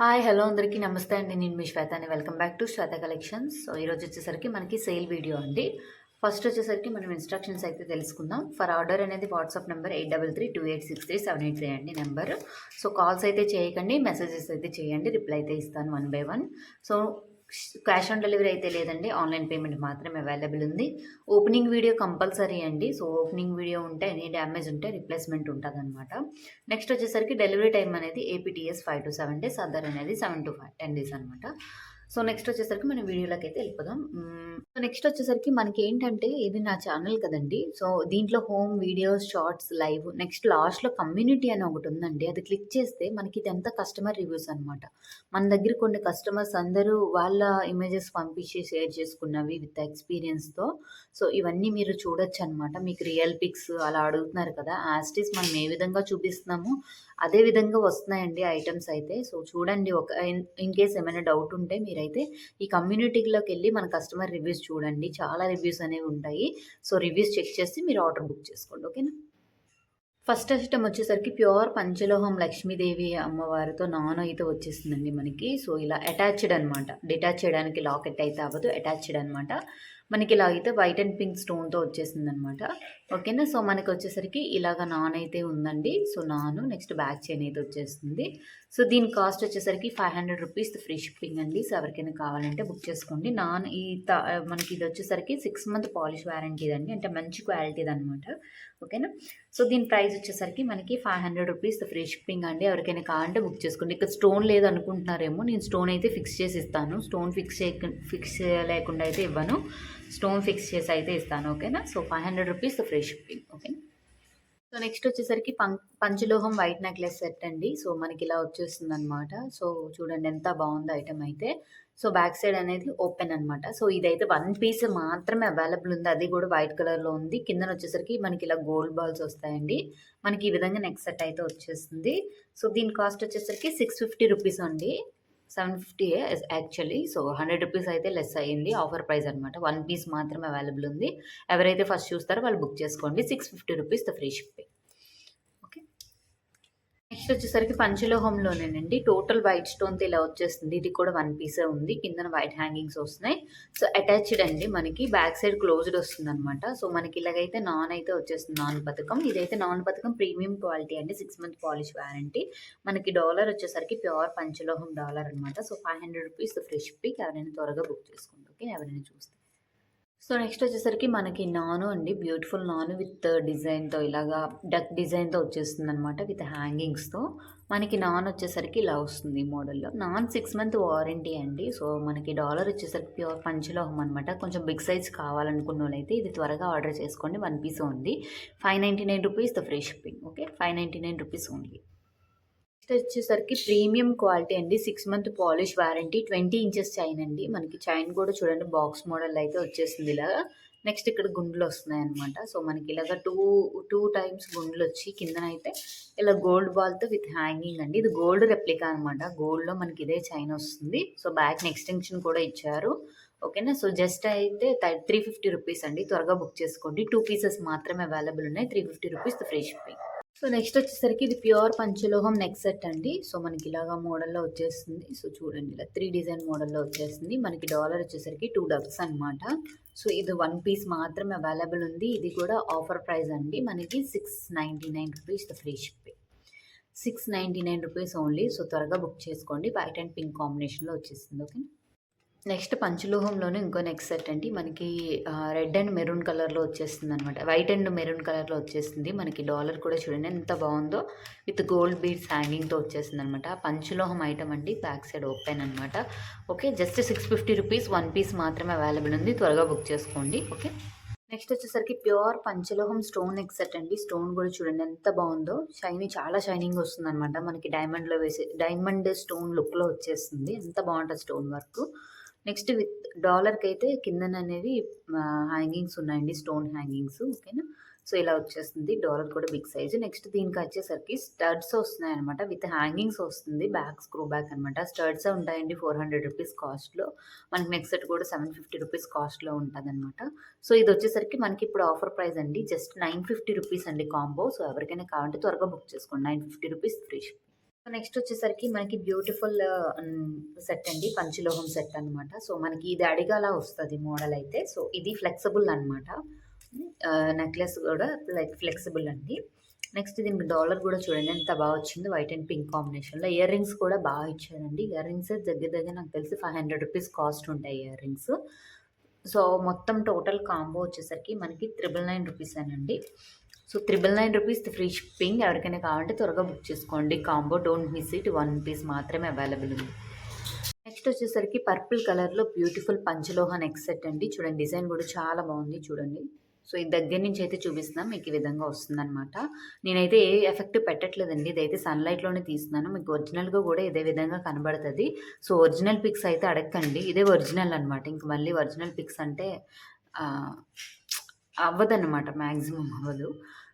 Hi hello అందరికీ నమస్తే అండి. నేను మీ శ్వేతాని. Welcome back to Shweta collections. So ఈరోజు వచ్చేసరికి మనకి సేల్ వీడియో అండి. ఫస్ట్ వచ్చేసరికి మనం ఇన్స్ట్రక్షన్స్ అయితే తెలుసుకుందాం. ఫర్ ఆర్డర్ అనేది వాట్సాప్ నెంబర్ 8332863783 అండి నెంబర్. సో కాల్స్ అయితే చేయకండి, మెసేజెస్ అయితే చేయండి, రిప్లై అయితే ఇస్తాను 1 by 1. So cash on delivery అయితే లేదండి, ఆన్లైన్ పేమెంట్ మాత్రమే అవైలబుల్ ఉంది. ఓపెనింగ్ వీడియో కంపల్సరీ అండి. సో ఓపెనింగ్ వీడియో ఉంటే ఎనీ డ్యామేజ్ ఉంటే రిప్లేస్మెంట్ ఉంటుంది అనమాట. నెక్స్ట్ వచ్చేసరికి డెలివరీ టైం అనేది ఏపీటీఎస్ 5 to 7 days, అదర్ అనేది 7 to 10 days అనమాట. సో నెక్స్ట్ వచ్చేసరికి మనం వీడియోలోకి అయితే వెళ్ళిపోదాం. సో నెక్స్ట్ వచ్చేసరికి మనకి ఏంటంటే ఇది నా ఛానల్ కదండి. సో దీంట్లో home videos, shorts, live, next లాస్ట్లో కమ్యూనిటీ అని ఒకటి ఉందండి. అది క్లిక్ చేస్తే మనకి ఇదంతా కస్టమర్ రివ్యూస్ అనమాట. మన దగ్గర కొన్ని కస్టమర్స్ అందరూ వాళ్ళ ఇమేజెస్ పంపించి షేర్ చేసుకున్నవి విత్ ఎక్స్పీరియన్స్తో. సో ఇవన్నీ మీరు చూడొచ్చు అనమాట. మీకు రియల్ పిక్స్ అలా అడుగుతున్నారు కదా, యాస్టీస్ మనం ఏ విధంగా చూపిస్తున్నామో అదే విధంగా వస్తున్నాయండి ఐటమ్స్ అయితే. సో చూడండి, ఒక ఇన్ కేస్ ఏమైనా డౌట్ ఉంటే మీరైతే ఈ కమ్యూనిటీలోకి వెళ్ళి మన కస్టమర్ రివ్యూస్ చూడండి. చాలా రివ్యూస్ అనేవి ఉంటాయి. సో రివ్యూస్ చెక్ చేసి మీరు ఆర్డర్ బుక్ చేసుకోండి, ఓకేనా. ఫస్ట్ ఐటమ్ వచ్చేసరికి ప్యూర్ పంచలోహం లక్ష్మీదేవి అమ్మవారితో నాన్ అయితే వచ్చేసిందండి మనకి. సో ఇలా అటాచ్డ్ అనమాట, డిటాచ్ చేయడానికి లాకెట్ అయితే అవ్వదు, అటాచ్డ్ అనమాట. మనకి ఇలా అయితే వైట్ అండ్ పింక్ స్టోన్తో వచ్చేసింది అనమాట, ఓకేనా. సో మనకి వచ్చేసరికి ఇలాగ నాన్ అయితే ఉందండి. సో నాను నెక్స్ట్ బ్యాక్ చైన్ అయితే వచ్చేస్తుంది. సో దీని కాస్ట్ వచ్చేసరికి 500 రూపీస్ ఫ్రీ షిప్పింగ్ అండి. సో ఎవరికైనా కావాలంటే బుక్ చేసుకోండి. నాన్ ఈ మనకి ఇది వచ్చేసరికి 6 month పాలిష్ వారంటీ అండి, అంటే మంచి క్వాలిటీది అనమాట, ఓకేనా. సో దీని ప్రైస్ వచ్చేసరికి మనకి 500 రూపీస్ ఫ్రీ షిప్పింగ్ అండి. ఎవరికైనా కావాలంటే బుక్ చేసుకోండి. ఇక్కడ స్టోన్ లేదనుకుంటున్నారేమో, నేను స్టోన్ అయితే ఫిక్స్ చేసి ఇస్తాను. స్టోన్ ఫిక్స్ లేకుండా అయితే ఇవ్వను, స్టోన్ ఫిక్స్ చేసి అయితే ఇస్తాను, ఓకేనా. సో 500 రూపీస్ ఫ్రీ షిప్పింగ్, ఓకేనా. సో నెక్స్ట్ వచ్చేసరికి పంచలోహం వైట్ నెక్లెస్ సెట్ అండి. సో మనకి ఇలా వచ్చేస్తుంది అనమాట. సో చూడండి ఎంత బాగుందో ఐటమ్ అయితే. సో బ్యాక్ సైడ్ అనేది ఓపెన్ అనమాట. సో ఇదైతే 1 piece మాత్రమే అవైలబుల్ ఉంది, అది కూడా వైట్ కలర్లో ఉంది. కింద వచ్చేసరికి మనకి ఇలా గోల్డ్ బాల్స్ వస్తాయండి. మనకి ఈ విధంగా నెక్ సెట్ అయితే వచ్చేస్తుంది. సో దీని కాస్ట్ వచ్చేసరికి 650 రూపీస్ అండి. 750 యాక్చువల్లీ. సో 100 రూపీస్ అయితే లెస్ అయ్యింది, ఆఫర్ ప్రైస్ అనమాట. 1 piece మాత్రమే అవైలబుల్ ఉంది. ఎవరైతే ఫస్ట్ చూస్తారో వాళ్ళు బుక్ చేసుకోండి. 650 rupees free shipping, okay. Next వచ్చేసరికి పంచలోహంలోనేనండి, టోటల్ వైట్ స్టోన్తో ఇలా వచ్చేస్తుంది. ఇది కూడా 1 piece ఉంది. కింద వైట్ హ్యాంగింగ్స్ వస్తున్నాయి. సో అటాచ్డ్ అండి, మనకి బ్యాక్ సైడ్ క్లోజ్డ్ వస్తుంది అనమాట. సో మనకి ఇలాగైతే నాన్ అయితే వచ్చేస్తుంది, నాన్ పథకం. ఇదైతే నాన్ పథకం ప్రీమియం క్వాలిటీ అండి, 6 month పాలిష్ వారంటీ. మనకి డాలర్ వచ్చేసరికి ప్యూర్ పంచలోహం డాలర్ అనమాట. So 500 rupees free shipping. ఎవరైనా త్వరగా బుక్ చేసుకోండి, ఓకే, ఎవరైనా చూస్తే. సో నెక్స్ట్ వచ్చేసరికి మనకి నాను అండి, బ్యూటిఫుల్ నాను విత్ డిజైన్తో, ఇలాగా డక్ డిజైన్తో వచ్చేస్తుంది అనమాట, విత్ హ్యాంగింగ్స్తో. మనకి నాన్ వచ్చేసరికి ఇలా వస్తుంది మోడల్లో. నాన్ 6 month వారంటీ అండి. సో మనకి డాలర్ వచ్చేసరికి ప్యూర్ పంచలోహం అనమాట. కొంచెం బిగ్ సైజ్ కావాలనుకున్న వాళ్ళైతే ఇది త్వరగా ఆర్డర్ చేసుకోండి. 1 piece ఉంది. 599 rupees free shipping, okay, 599 rupees only. Next వచ్చేసరికి ప్రీమియం క్వాలిటీ అండి, 6 month polish warranty, 20 inches chain అండి. మనకి చైన్ కూడా చూడండి బాక్స్ మోడల్ అయితే వచ్చేస్తుంది ఇలా. నెక్స్ట్ ఇక్కడ గుండ్లు వస్తున్నాయి అనమాట. సో మనకి ఇలాగ టూ టైమ్స్ గుండ్లు వచ్చి కిందనైతే ఇలా గోల్డ్ బాల్తో విత్ హ్యాంగింగ్ అండి. ఇది గోల్డ్ రెప్లికా అనమాట. గోల్డ్లో మనకి ఇదే చైన్ వస్తుంది. సో బ్యాక్ ఎక్స్టెన్షన్ కూడా ఇచ్చారు, ఓకేనా. సో జస్ట్ అయితే 350 రూపీస్ అండి. త్వరగా బుక్ చేసుకోండి. 2 pieces మాత్రమే అవైలబుల్ ఉన్నాయి. 350 rupees free shipping. So next వచ్చేసరికి ఇది ప్యూర్ పంచలోహం నెక్ సెట్ అండి. సో మనకి ఇలాగా మోడల్లో వచ్చేస్తుంది. సో చూడండి ఇలా 3 డిజైన్ మోడల్లో వచ్చేస్తుంది. మనకి డాలర్ వచ్చేసరికి 2 డక్స్ అనమాట. సో ఇది 1 piece మాత్రమే అవైలబుల్ ఉంది. ఇది కూడా ఆఫర్ ప్రైస్ అండి, మనకి 699 rupees free shipping. 699 rupees only. So త్వరగా బుక్ చేసుకోండి. వైట్ అండ్ పింక్ కాంబినేషన్లో వచ్చేస్తుంది, ఓకే. నెక్స్ట్ పంచలోహంలోనే ఇంకో నెక్ సెట్ అండి, మనకి రెడ్ అండ్ మెరూన్ కలర్లో వచ్చేస్తుంది అనమాట. వైట్ అండ్ మెరూన్ కలర్లో వచ్చేస్తుంది. మనకి డాలర్ కూడా చూడండి ఎంత బాగుందో, విత్ గోల్డ్ బీడ్స్ హ్యాంగింగ్తో వచ్చేస్తుంది అనమాట. పంచలోహం ఐటమ్ అండి, బ్యాక్ సైడ్ ఓపెన్ అనమాట, ఓకే. జస్ట్ 650 రూపీస్, 1 piece మాత్రమే అవైలబుల్ ఉంది. త్వరగా బుక్ చేసుకోండి, ఓకే. నెక్స్ట్ వచ్చేసరికి ప్యూర్ పంచలోహం స్టోన్ నెక్ సెట్ అండి. స్టోన్ కూడా చూడండి ఎంత బాగుందో, చాలా షైనింగ్ వస్తుంది అనమాట. మనకి డైమండ్లో వేసే డైమండ్ స్టోన్ లుక్లో వచ్చేస్తుంది. ఎంత బాగుంటుంది స్టోన్ వర్క్. నెక్స్ట్ విత్ డాలర్కి అయితే కిందన అనేది హ్యాంగింగ్స్ ఉన్నాయండి, స్టోన్ హ్యాంగింగ్స్, ఓకేనా. సో ఇలా వచ్చేస్తుంది. డాలర్ కూడా బిగ్ సైజు. నెక్స్ట్ దీనికి వచ్చేసరికి స్టడ్స్ వస్తున్నాయి అనమాట, విత్ హ్యాంగింగ్స్ వస్తుంది. బ్యాక్ స్క్రూ బ్యాక్ అనమాట. స్టడ్స్ ఉంటాయండి 400 రూపీస్ కాస్ట్లో. మనకి నెక్స్ట్ సెట్ కూడా 750 రూపీస్ కాస్ట్లో ఉంటుంది అనమాట. సో ఇది వచ్చేసరికి మనకి ఇప్పుడు ఆఫర్ ప్రైస్ అండి, జస్ట్ 950 రూపీస్ అండి కాంబో. సో ఎవరికైనా కావాలంటే త్వరగా బుక్ చేసుకోండి. 950 రూపీస్ ఫ్రీ. నెక్స్ట్ వచ్చేసరికి మనకి బ్యూటిఫుల్ సెట్ అండి. పంచలోహం సెట్ అనమాట. సో మనకి ఇది అడిగాలా వస్తుంది మోడల్ అయితే. సో ఇది ఫ్లెక్సిబుల్ అనమాట. నెక్లెస్ కూడా లైక్ ఫ్లెక్సిబుల్ అండి. నెక్స్ట్ దీనికి డాలర్ కూడా చూడండి ఎంత బాగా వచ్చింది, వైట్ అండ్ పింక్ కాంబినేషన్లో. ఇయర్ రింగ్స్ కూడా బాగా ఇచ్చారండి. ఇయర్ రింగ్స్ దగ్గర దగ్గర నాకు తెలిసి 500 రూపీస్ కాస్ట్ ఉంటాయి ఇయర్ రింగ్స్. సో మొత్తం టోటల్ కాంబో వచ్చేసరికి మనకి 999 రూపీసేనండి. So 999 rupees free shipping. ఎవరికైనా కావాలంటే త్వరగా బుక్ చేసుకోండి. Combo don't miss it. 1 piece మాత్రమే అవైలబుల్ ఉంది. నెక్స్ట్ వచ్చేసరికి పర్పుల్ కలర్లో బ్యూటిఫుల్ పంచలోహ నెక్ సెట్ అండి. చూడండి డిజైన్ కూడా చాలా బాగుంది చూడండి. సో ఇది దగ్గర నుంచి అయితే చూపిస్తున్నాను మీకు ఈ విధంగా వస్తుందన్నమాట. నేనైతే ఏ ఎఫెక్ట్ పెట్టట్లేదండి. ఇదైతే సన్లైట్లోనే తీస్తున్నాను. మీకు ఒరిజినల్గా కూడా ఇదే విధంగా కనబడుతుంది. సో ఒరిజినల్ పిక్స్ అయితే అడగండి. ఇదే ఒరిజినల్ అనమాట. ఇంక మళ్ళీ ఒరిజినల్ పిక్స్ అంటే అవ్వదన్నమాట, మ్యాక్సిమం అవ్వదు.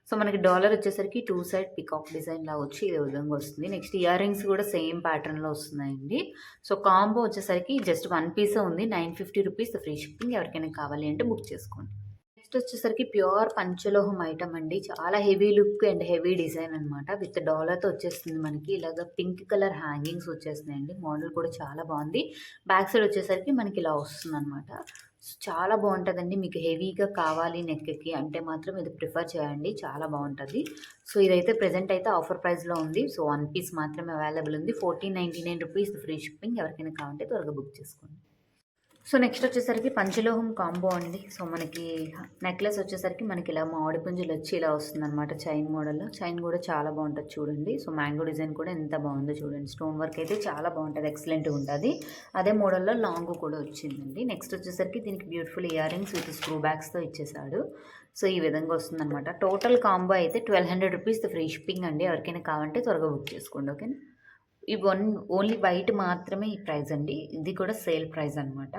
సో మనకి డాలర్ వచ్చేసరికి 2 సైడ్ పికాక్ డిజైన్ లా వచ్చి ఇదే విధంగా వస్తుంది. నెక్స్ట్ ఇయర్ రింగ్స్ కూడా సేమ్ ప్యాటర్న్లో వస్తున్నాయండి. సో కాంబో వచ్చేసరికి జస్ట్ 1 పీసే ఉంది. 950 రూపీస్ ఫ్రీ షిప్పింగ్. ఎవరికైనా కావాలి అంటే బుక్ చేసుకోండి. నెక్స్ట్ వచ్చేసరికి ప్యూర్ పంచలోహం ఐటమ్ అండి. చాలా heavy look and heavy design అనమాట. విత్ డాలర్తో వచ్చేస్తుంది మనకి. ఇలాగ పింక్ కలర్ హ్యాంగింగ్స్ వచ్చేస్తున్నాయండి. మోడల్ కూడా చాలా బాగుంది. బ్యాక్ సైడ్ వచ్చేసరికి మనకి ఇలా వస్తుంది అనమాట. చాలా బాగుంటుందండి. మీకు హెవీగా కావాలి నెక్కి అంటే మాత్రం ఇది ప్రిఫర్ చేయండి, చాలా బాగుంటుంది. సో ఇదైతే ప్రెజెంట్ అయితే ఆఫర్ ప్రైస్లో ఉంది. సో 1 పీస్ మాత్రమే అవైలబుల్ ఉంది. 1499 రూపీస్ ఫ్రీ షిప్పింగ్. ఎవరికైనా కావాలంటే త్వరగా బుక్ చేసుకోండి. సో నెక్స్ట్ వచ్చేసరికి పంచలోహం కాంబో అండి. సో మనకి నెక్లెస్ వచ్చేసరికి మనకి ఇలా మామిడి పుంజులు వచ్చి ఇలా వస్తుంది అనమాట. చైన్ మోడల్లో. చైన్ కూడా చాలా బాగుంటుంది చూడండి. సో మ్యాంగో డిజైన్ కూడా ఎంత బాగుందో చూడండి. స్టోన్ వర్క్ అయితే చాలా బాగుంటుంది, ఎక్సలెంట్గా ఉంటుంది. అదే మోడల్లో లాంగ్ కూడా వచ్చిందండి. నెక్స్ట్ వచ్చేసరికి దీనికి beautiful earrings with screw బ్యాగ్స్తో ఇచ్చేసాడు. సో ఈ విధంగా వస్తుందన్నమాట. టోటల్ కాంబో అయితే 1200 రూపీస్ ఫ్రీ షిప్పింగ్ అండి. ఎవరికైనా కావాలంటే త్వరగా బుక్ చేసుకోండి. ఓకేనా. ఈ ఓన్లీ వైట్ మాత్రమే ఈ ప్రైస్ అండి. ఇది కూడా సేల్ ప్రైస్ అనమాట.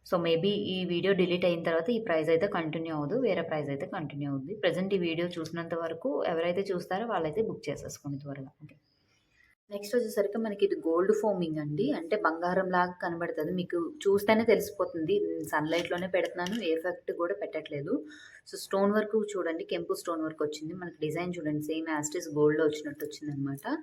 సో మేబీ ఈ వీడియో డిలీట్ అయిన తర్వాత ఈ ప్రైస్ అయితే కంటిన్యూ అవ్వదు, వేరే ప్రైస్ అయితే కంటిన్యూ అవుద్ది. ప్రజెంట్ ఈ వీడియో చూసినంత వరకు ఎవరైతే చూస్తారో వాళ్ళైతే బుక్ చేసేసుకోండి త్వరగా. ఓకే. నెక్స్ట్ వచ్చేసరికి మనకి ఇది గోల్డ్ ఫోమింగ్ అండి. అంటే బంగారం లాగా కనబడుతుంది. మీకు చూస్తేనే తెలిసిపోతుంది. సన్లైట్లోనే పెడుతున్నాను, ఏ ఎఫెక్ట్ కూడా పెట్టట్లేదు. సో స్టోన్ వర్క్ చూడండి, కెంపు స్టోన్ వర్క్ వచ్చింది. మనకి డిజైన్ చూడండి సేమ్ యాస్టిస్ గోల్డ్లో వచ్చినట్టు వచ్చింది అనమాట.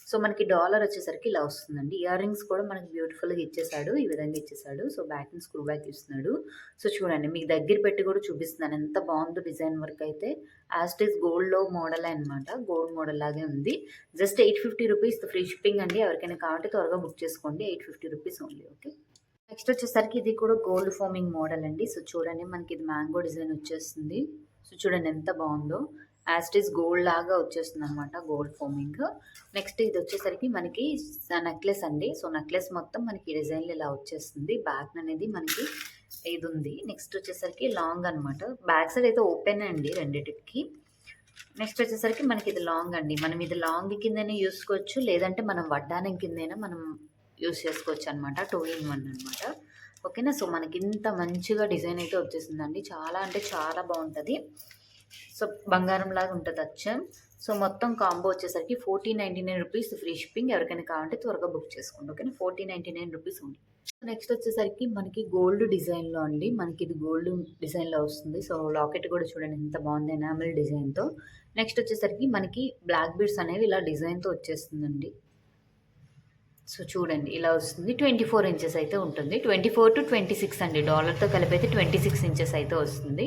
సో మనకి డాలర్ వచ్చేసరికి ఇలా వస్తుందండి. ఇయర్ రింగ్స్ కూడా మనకి బ్యూటిఫుల్గా ఇచ్చేసాడు, ఈ విధంగా ఇచ్చేసాడు. So back and screw back ఇస్తున్నాడు. సో చూడండి మీకు దగ్గర పెట్టి కూడా చూపిస్తున్నాను ఎంత బాగుందో డిజైన్ వర్క్ అయితే. యాస్టిస్ గోల్డ్లో మోడల్ అనమాట. గోల్డ్ మోడల్ లాగే ఉంది. జస్ట్ 850 రూపీస్ ఫ్రీ షిప్పింగ్ అండి. ఎవరికైనా కావాలంటే త్వరగా బుక్ చేసుకోండి. 850 రూపీస్ ఓన్లీ. ఓకే. నెక్స్ట్ వచ్చేసరికి ఇది కూడా గోల్డ్ ఫోమింగ్ మోడల్ అండి. సో చూడండి మనకి ఇది మ్యాంగో డిజైన్ వచ్చేస్తుంది. సో చూడండి ఎంత బాగుందో. యాస్టిస్ గోల్డ్ లాగా వచ్చేస్తుంది అనమాట, గోల్డ్ ఫోమింగ్. నెక్స్ట్ ఇది వచ్చేసరికి మనకి నెక్లెస్ అండి. సో నెక్లెస్ మొత్తం మనకి డిజైన్లు ఇలా వచ్చేస్తుంది. బ్యాక్ అనేది మనకి ఇది ఉంది. నెక్స్ట్ వచ్చేసరికి లాంగ్ అనమాట. బ్యాక్ సైడ్ అయితే ఓపెన్ అండి రెండింటికి. నెక్స్ట్ వచ్చేసరికి మనకి ఇది లాంగ్ అండి. మనం ఇది లాంగ్ కిందనే యూస్ చేసుకోవచ్చు, లేదంటే మనం వడ్డానం కిందైనా మనం యూస్ చేసుకోవచ్చు అనమాట. 2 in 1 అనమాట. ఓకేనా. సో మనకి ఇంత మంచిగా డిజైన్ అయితే వచ్చేసిందండి. చాలా అంటే చాలా బాగుంటుంది. సో బంగారం లాగా ఉంటుంది అచ్చం. సో మొత్తం కాంబో వచ్చేసరికి 1499 రూపీస్ ఫ్రీ షిప్పింగ్. ఎవరికైనా కావాలంటే త్వరగా బుక్ చేసుకోండి. ఓకేనా. 1499 రూపీస్ ఉంది. నెక్స్ట్ వచ్చేసరికి మనకి గోల్డ్ డిజైన్లో అండి. మనకి ఇది గోల్డ్ డిజైన్లో వస్తుంది. సో లాకెట్ కూడా చూడండి ఎంత బాగుంది, ఎనామిల్ డిజైన్తో. నెక్స్ట్ వచ్చేసరికి మనకి బ్లాక్ బీడ్స్ అనేవి ఇలా డిజైన్తో వచ్చేస్తుందండి. సో చూడండి ఇలా వస్తుంది. 24 ఇంచెస్ అయితే ఉంటుంది. 24 to 26 అండి. డాలర్తో కలిపి అయితే 26 ఇంచెస్ అయితే వస్తుంది.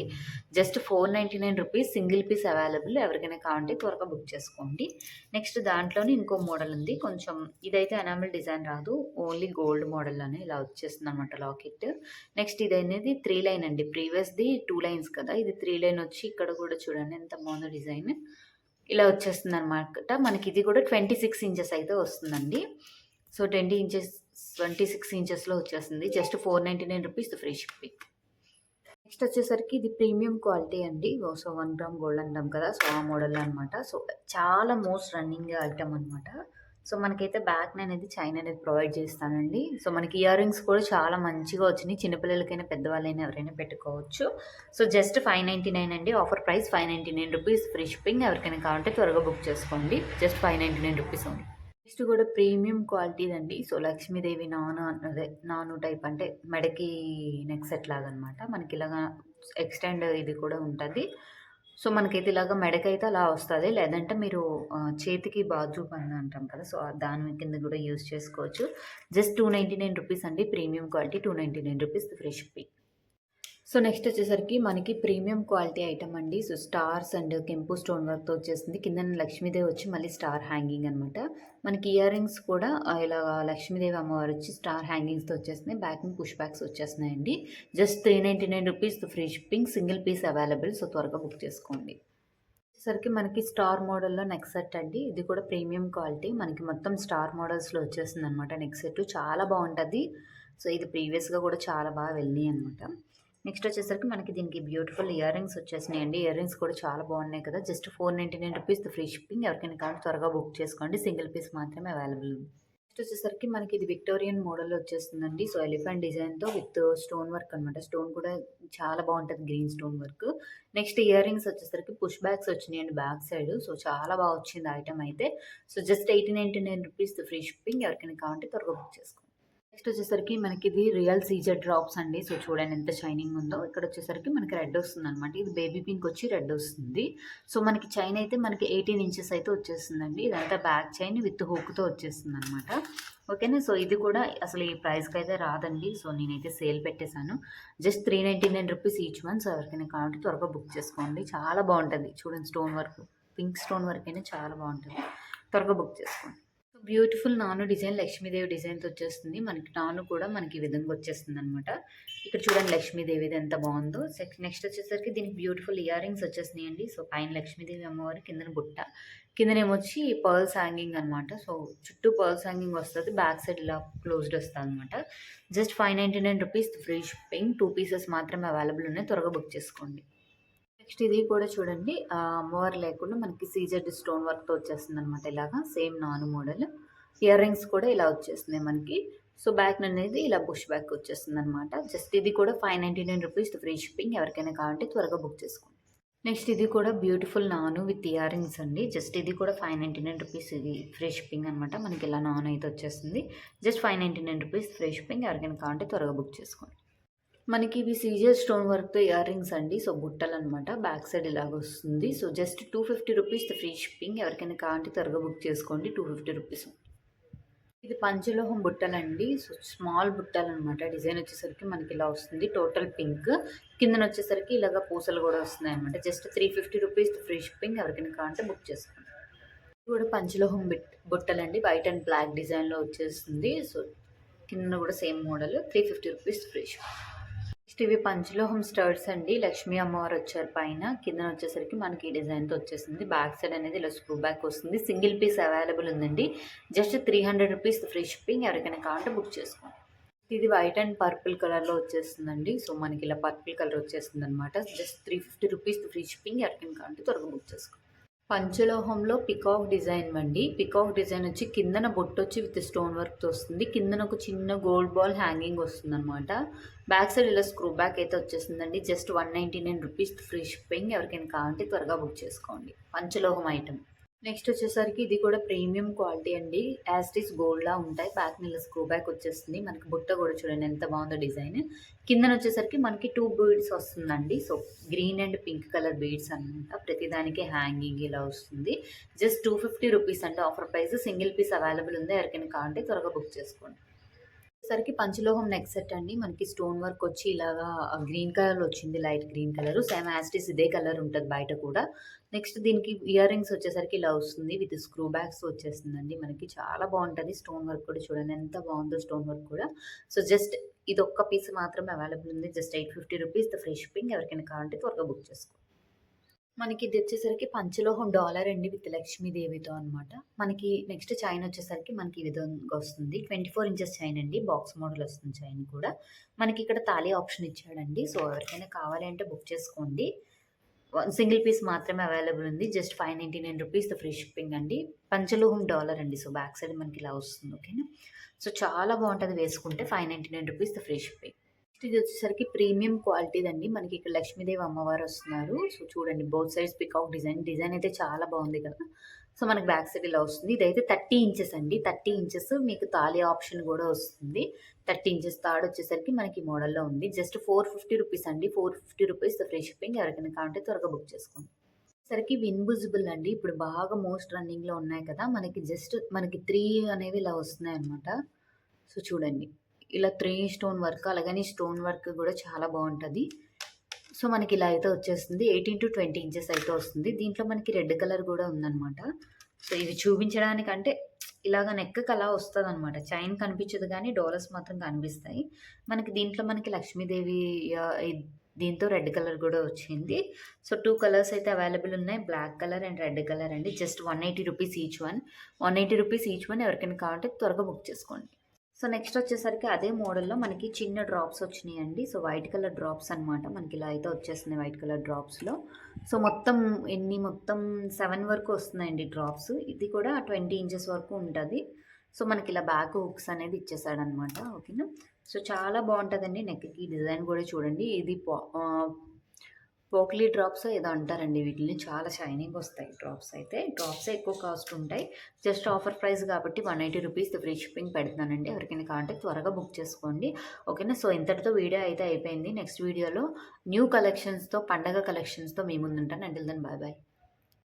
Just 499 rupees single piece available. ఎవరికైనా కావాలంటే త్వరగా బుక్ చేసుకోండి. నెక్స్ట్ దాంట్లోనే ఇంకో మోడల్ ఉంది. కొంచెం ఇదైతే ఎనామిల్ డిజైన్ రాదు, ఓన్లీ గోల్డ్ మోడల్ అని ఇలా వచ్చేస్తుంది అనమాట లాకెట్. నెక్స్ట్ ఇది అనేది 3 లైన్ అండి. ప్రీవియస్ది 2 లైన్స్ కదా, ఇది 3 లైన్ వచ్చి ఇక్కడ కూడా చూడండి ఎంత బాగుందో డిజైన్. ఇలా వచ్చేస్తుంది అనమాట. మనకి ఇది కూడా 26 ఇంచెస్ అయితే వస్తుందండి. సో 26 ఇంచెస్లో వచ్చేస్తుంది. Just 499 rupees free shipping. Next వచ్చేసరికి ఇది ప్రీమియం క్వాలిటీ అండి. సో 1 గ్రామ్ గోల్డ్ అంటాం కదా, సో ఆ మోడల్ అనమాట. సో చాలా మోస్ట్ రన్నింగ్ ఐటమ్ అనమాట. సో మనకైతే బ్యాక్ అనేది చైన్ అనేది ప్రొవైడ్ చేస్తానండి. సో మనకి ఇయర్ రింగ్స్ కూడా చాలా మంచిగా వచ్చినాయి. చిన్నపిల్లలకైనా పెద్దవాళ్ళైనా ఎవరైనా పెట్టుకోవచ్చు. సో జస్ట్ 599 అండి. Offer price 599 rupees free shipping. ఎవరికైనా కావాలంటే త్వరగా బుక్ చేసుకోండి. జస్ట్ 599 రూపీస్ ఉంది. నెక్స్ట్ కూడా ప్రీమియం క్వాలిటీదండి. సో లక్ష్మీదేవి నాను టైప్, అంటే మెడకి నెక్ సెట్ లాగా అనమాట. మనకి ఇలాగా ఎక్స్టెండ్ ఇది కూడా ఉంటుంది. సో, మనకైతే ఇలాగ మెడకైతే అలా వస్తది. లేదంటే మీరు చేతికి బాజు బంద్ అంటాం కదా! సో, దాని కింద గూడా యూజ్ చేసుకోవచ్చు. జస్ట్ రూ. 299 అండి. ప్రీమియం క్వాలిటీ రూ. 299 ఫ్రీ షిప్పింగ్. సో, నెక్స్ట్ వచ్చేసరికి మనకి ప్రీమియం క్వాలిటీ ఐటమ్ అండి. సో, స్టార్స్ అండ్ కెంపు స్టోన్ వర్క్‌తో వచ్చేసింది. కిందన లక్ష్మీదేవి వచ్చి మళ్ళీ స్టార్ హ్యాంగింగ్ అనమాట. మనకి ఇయర్ రింగ్స్ కూడా ఇలా లక్ష్మీదేవి అమ్మవారు వచ్చి స్టార్ హ్యాంగింగ్స్‌తో వచ్చేస్తున్నాయి. బ్యాకింగ్ పుష్ బ్యాక్స్ వచ్చేస్తున్నాయండి. జస్ట్ రూ. 399 free shipping. Single piece available. So, త్వరగా బుక్ చేసుకోండి. వచ్చేసరికి మనకి స్టార్ మోడల్‌లో నెక్ సెట్ అండి. ఇది కూడా ప్రీమియం క్వాలిటీ. మనకి మొత్తం స్టార్ మోడల్స్‌లో వచ్చేసిందనమాట నెక్ సెట్. చాలా బావుంటది. సో, ఇది ప్రీవియస్‌గా కూడా చాలా బాగా వెళ్ళినాయి అనమాట. నెక్స్ట్ వచ్చేసరికి మనకి దీనికి బ్యూటిఫుల్ ఇయర్ రింగ్స్ వచ్చేసినాయండి. ఇయర్ రింగ్స్ కూడా చాలా బాగున్నాయి కదా! జస్ట్ రూ. 499 ఫ్రీ షిప్పింగ్. ఎవరికైనా కావాలంటే త్వరగా బుక్ చేసుకోండి. సింగిల్ పీస్ మాత్రమే అవైలబుల్ ఉంది. నెక్స్ట్ వచ్చేసరికి మనకి ఇది విక్టోరియన్ మోడల్‌లో వచ్చేస్తుందండి. సో, ఎలిఫెంట్ డిజైన్‌తో విత్ స్టోన్ వర్క్ అనమాట. స్టోన్ కూడా చాలా బాగుంటది. Green stone work. Next ear rings వచ్చేసరికి పుష్ బ్యాక్స్ వచ్చినాయండి బ్యాక్ సైడ్. సో, చాలా బాగా వచ్చింది ఐటమ్ అయితే. సో, జస్ట్ రూ. 8099 ఫ్రీ షిప్పింగ్. ఎవరికైనా కావాలంటే త్వరగా బుక్ చేసుకోండి. నెక్స్ట్ వచ్చేసరికి మనకి ఇది రియల్ సీజర్ డ్రాప్స్ అండి. సో, చూడండి ఎంత షైనింగ్ ఉందో. ఇక్కడ వచ్చేసరికి మనకి రెడ్ వస్తుందనమాట. ఇది బేబీ పింక్ వచ్చి రెడ్ వస్తుంది. సో, మనకి చైన్ అయితే మనకి 18 ఇంచెస్ అయితే వచ్చేస్తుందండి. ఇదంతా బ్యాక్ చైన్ విత్ హుక్‌తో వచ్చేస్తుందనమాట. ఓకేనా. సో, ఇది కూడా అసలు ఈ ప్రైస్‌కి అయితే రాదండి. సో, నేనైతే సేల్ పెట్టేశాను. జస్ట్ రూ. 399 ఈచ్ వన్. సో, ఎవరికైనా కావాలంటే త్వరగా బుక్ చేసుకోండి. చాలా బాగుంటది. చూడండి stone work. Pink stone work అయినా చాలా బాగుంటది. త్వరగా బుక్ చేసుకోండి. బ్యూటిఫుల్ నాను డిజైన్ లక్ష్మీదేవి డిజైన్‌తో వచ్చేస్తుంది. మనకి నాను కూడా మనకి ఈ విధంగా వచ్చేస్తుందనమాట. ఇక్కడ చూడండి లక్ష్మీదేవిది ఎంత బాగుందో. నెక్స్ట్ వచ్చేసరికి దీనికి బ్యూటిఫుల్ ఇయర్ రింగ్స్ వచ్చేసినాయండి. సో, పైన లక్ష్మీదేవి అమ్మవారు, కిందన బుట్ట. కిందనేమొచ్చి పర్ల్స్ హ్యాంగింగ్ అనమాట. సో, చుట్టూ పర్ల్స్ హ్యాంగింగ్ వస్తది. బ్యాక్ సైడ్ ఇలా క్లోజ్డ్ వస్తదనమాట. జస్ట్ రూ. 599 ఫ్రీ షిప్పింగ్. 2 పీసెస్ మాత్రమే అవైలబుల్ ఉన్నాయి. త్వరగా బుక్ చేసుకోండి. నెక్స్ట్ ఇది కూడా చూడండి అమ్మవారు లేకుండా మనకి సీజెడ్ స్టోన్ వర్క్‌తో వచ్చేస్తుందనమాట ఇలాగా. సేమ్ నాను మోడల్. ఇయర్ రింగ్స్ కూడా ఇలా వచ్చేస్తున్నాయి మనకి. సో, బ్యాక్ అనేది ఇలా పుష్ బ్యాక్ వచ్చేస్తుందనమాట. జస్ట్ ఇది కూడా రూ. 599 ఫ్రీ షిప్పింగ్. ఎవరికైనా కావాలంటే త్వరగా బుక్ చేసుకోండి. నెక్స్ట్ ఇది కూడా బ్యూటిఫుల్ నాను విత్ ఇయర్ రింగ్స్ అండి. జస్ట్ ఇది కూడా రూ. 599 ఇది ఫ్రీ షిప్పింగ్ అనమాట. మనకి ఇలా నాను అయితే వచ్చేస్తుంది. జస్ట్ రూ. 599 ఫ్రీ షిప్పింగ్. ఎవరికైనా కావాలంటే త్వరగా బుక్ చేసుకోండి. మనకి ఇవి సీజర్ స్టోన్ వర్క్‌తో ఇయర్ రింగ్స్ అండి. సో, బుట్టలనమాట. బ్యాక్ సైడ్ ఇలాగొస్తుంది. సో, జస్ట్ రూ. 250 ఫ్రీ షిప్పింగ్. ఎవరికైనా కావాలంటే త్వరగా బుక్ చేసుకోండి. రూ. 250. ఇది పంచలోహం బుట్టలండి. సో, స్మాల్ బుట్టలనమాట. డిజైన్ వచ్చేసరికి మనకి ఇలా వస్తుంది. Total pink. కిందనొచ్చేసరికి ఇలాగ పూసలు కూడా వస్తున్నాయనమాట. జస్ట్ రూ. 350 ఫ్రీ షిప్పింగ్. ఎవరికైనా కావాలంటే బుక్ చేసుకోండి. ఇది కూడా పంచలోహం బుట్టలండి. వైట్ అండ్ బ్లాక్ డిజైన్‌లో వచ్చేస్తుంది. సో, కింద కూడా సేమ్ మోడల్. రూ. 350 ఫ్రీ షిప్పింగ్. నెక్స్ట్ ఇవి పంచలోహం స్టడ్స్ అండి. లక్ష్మీ అమ్మవారు వచ్చారు పైన. కిందన వచ్చేసరికి మనకి ఈ డిజైన్‌తో వచ్చేసింది. బ్యాక్ సైడ్ అనేది ఇలా స్క్రూ బ్యాక్ వస్తుంది. సింగిల్ పీస్ అవైలబుల్ ఉందండి. జస్ట్ రూ. 300 ఫ్రీ షిప్పింగ్. ఎవరికైనా కావాలంటే బుక్ చేసుకోండి. ఇది వైట్ అండ్ పర్పుల్ కలర్‌లో వచ్చేస్తుందండి. సో, మనకి ఇలా పర్పుల్ కలర్ వచ్చేస్తుందనమాట. జస్ట్ రూ. 350 ఫ్రీ షిప్పింగ్. ఎవరికైనా కావాలంటే త్వరగా బుక్ చేసుకోండి. పంచలోహంలో పికాక్ డిజైన్ అండి. పికాక్ డిజైన్ వచ్చి కిందన బొట్టొచ్చి విత్ స్టోన్ వర్క్‌తో వస్తుంది. కిందన ఒక చిన్న గోల్డ్ బాల్ హ్యాంగింగ్ వస్తుందనమాట. బ్యాక్ సైడ్ ఇలా స్క్రూ బ్యాక్ అయితే వచ్చేసిందండి. జస్ట్ రూ. 199 ఫ్రీ షిప్పింగ్. ఎవరికైనా కావాలంటే త్వరగా బుక్ చేసుకోండి. పంచలోహం ఐటమ్. నెక్స్ట్ వచ్చేసరికి ఇది కూడా ప్రీమియం క్వాలిటీ అండి. యాజ్ ఇట్ ఈస్ గోల్డ్‌లా ఉంటాయి. బ్యాక్ ఇలా స్క్రూ బ్యాక్ వచ్చేస్తుంది. మనకి బుట్ట కూడా చూడండి ఎంత బాగుందో డిజైన్. కిందన వచ్చేసరికి మనకి 2 బీడ్స్ వస్తుందండి. So, green and pink colour beads అనమాట. ప్రతిదానికి హ్యాంగింగ్ ఇలా వస్తుంది. జస్ట్ రూ. 250 అంటే offer price. Single piece available ఉంది. ఎవరికైనా కావాలంటే త్వరగా బుక్ చేసుకోండి. వచ్చేసరికి పంచలోహం నెక్ సెట్ అండి. మనకి స్టోన్ వర్క్ వచ్చి ఇలాగా గ్రీన్ కలర్‌లో వచ్చింది. Light green colour. Same as it is ఇదే కలర్ ఉంటది బయట కూడా. నెక్స్ట్ దీనికి ఇయర్ రింగ్స్ వచ్చేసరికి ఇలా వస్తుంది. విత్ స్క్రూ బ్యాగ్స్ వచ్చేస్తుందండి. మనకి చాలా బాగుంటది. స్టోన్ వర్క్ కూడా చూడండి ఎంత బాగుందో స్టోన్ వర్క్ కూడా. సో, జస్ట్ ఇదొక్క పీస్ మాత్రమే అవైలబుల్ ఉంది. జస్ట్ రూ. 850 ఫ్రీ షిప్పింగ్. ఎవరికైనా కావాలంటే త్వరగా బుక్ చేసుకోండి. మనకి ఇది వచ్చేసరికి పంచలోహం డాలర్ అండి విత్ లక్ష్మీదేవితో అనమాట. మనకి నెక్స్ట్ చైన్ వచ్చేసరికి మనకి ఈ విధంగా వస్తుంది. 24 ఇంచెస్ చైన్ అండి. బాక్స్ మోడల్ వస్తుంది చైన్ కూడా. మనకి ఇక్కడ తాళి ఆప్షన్ ఇచ్చాడండి. సో, ఎవరికైనా కావాలి అంటే బుక్ చేసుకోండి. సింగిల్ పీస్ మాత్రమే అవైలబుల్ ఉంది. జస్ట్ రూ. 599 ఫ్రీ షిప్పింగ్ అండి. పంచలోహం డాలర్ అండి. సో, బ్యాక్ సైడ్ మనకి ఇలా వస్తుంది. ఓకేనా. సో, చాలా బాగుంటది వేసుకుంటే. రూ. 599 ఫ్రీ షిప్పింగ్. ఇది వచ్చేసరికి ప్రీమియం క్వాలిటీదండి. మనకి ఇక్కడ లక్ష్మీదేవి అమ్మవారు వస్తున్నారు. సో, చూడండి both sides peacock design. Design అయితే చాలా బాగుంది కదా! సో, మనకి బ్యాక్ సైడ్ ఇలా వస్తుంది. ఇదైతే 30 ఇంచెస్ అండి. 30 ఇంచెస్ మీకు తాళి ఆప్షన్ కూడా వస్తుంది. 30 ఇంచెస్ తాడు వచ్చేసరికి మనకి ఈ మోడల్‌లో ఉంది. జస్ట్ రూ. 450 అండి. రూ. 450 ఫ్రీ షిప్పింగ్. ఎవరికైనా కావాలంటే త్వరగా బుక్ చేసుకోండి. సరికి ఇన్విజిబుల్ అండి. ఇప్పుడు బాగా మోస్ట్ రన్నింగ్‌లో ఉన్నాయి కదా! మనకి 3 అనేవి ఇలా వస్తున్నాయన్నమాట. సో, చూడండి. ఇలా 3 స్టోన్ వర్క్ అలాగని స్టోన్ వర్క్ గూడా చాలా బావుంటది. సో, మనకిలా అయితే వచ్చేస్తుంది. 18-20 ఇంచెస్ అయితే వస్తుంది. దీంట్లో మనకి రెడ్ కలర్ గూడా ఉందన్నమాట. సో, ఇవి చూపించడానికంటే ఇలాగ నెక్‌కి అలా వస్తదనమాట. చైన్ కనిపించదు గానీ, డోలర్స్ మాత్రం కనిపిస్తాయి. దీంట్లో మనకి లక్ష్మీదేవి దీంతో రెడ్ కలర్ గూడా వచ్చింది. సో, 2 కలర్స్ అయితే అవైలబుల్ ఉన్నాయి. Black colour and red colour అండి. Just 180 rupees each one. 180 rupees each one. ఎవరికైనా కావాలంటే త్వరగా బుక్ చేసుకోండి. సో, నెక్స్ట్ వచ్చేసరికి అదే మోడల్‌లో మనకి చిన్న డ్రాప్స్ వచ్చినియండి. సో, వైట్ కలర్ డ్రాప్స్ అనమాట. మనకిలా అయితే వచ్చేస్తున్నాయి వైట్ కలర్ డ్రాప్స్‌లో. సో, మొత్తం 7 వరకు వస్తున్నాయండి డ్రాప్స్. ఇది కూడా 20 ఇంచెస్ వరకు ఉంటది. సో, మనకిలా బ్యాక్ హుక్స్ అనేది ఇచ్చేసాడనమాట. ఓకేనా. సో, చాలా బావుంటదండి. నెక్‌కి డిజైన్ కూడా చూడండి. పోక్లీ డ్రాప్సో ఏదో అంటారండి వీటిలిని. చాలా షైనింగొస్తాయి డ్రాప్స్ అయితే. డ్రాప్సే ఎక్కువ కాస్ట్ ఉంటాయి. జస్ట్ ఆఫర్ ప్రైస్ కాబట్టి 180 రూపీస్ ఫ్రీ షిప్పింగ్ పెడుతున్నానండి. ఎవరికైనా కావాలంటే త్వరగా బుక్ చేసుకోండి. ఓకేనా. సో, ఇంతటితో వీడియో అయితే అయిపోయింది. నెక్స్ట్ వీడియోలో న్యూ కలెక్షన్స్‌తో, పండగ కలెక్షన్స్‌తో మీ ముందుంటాను. Until then bye bye.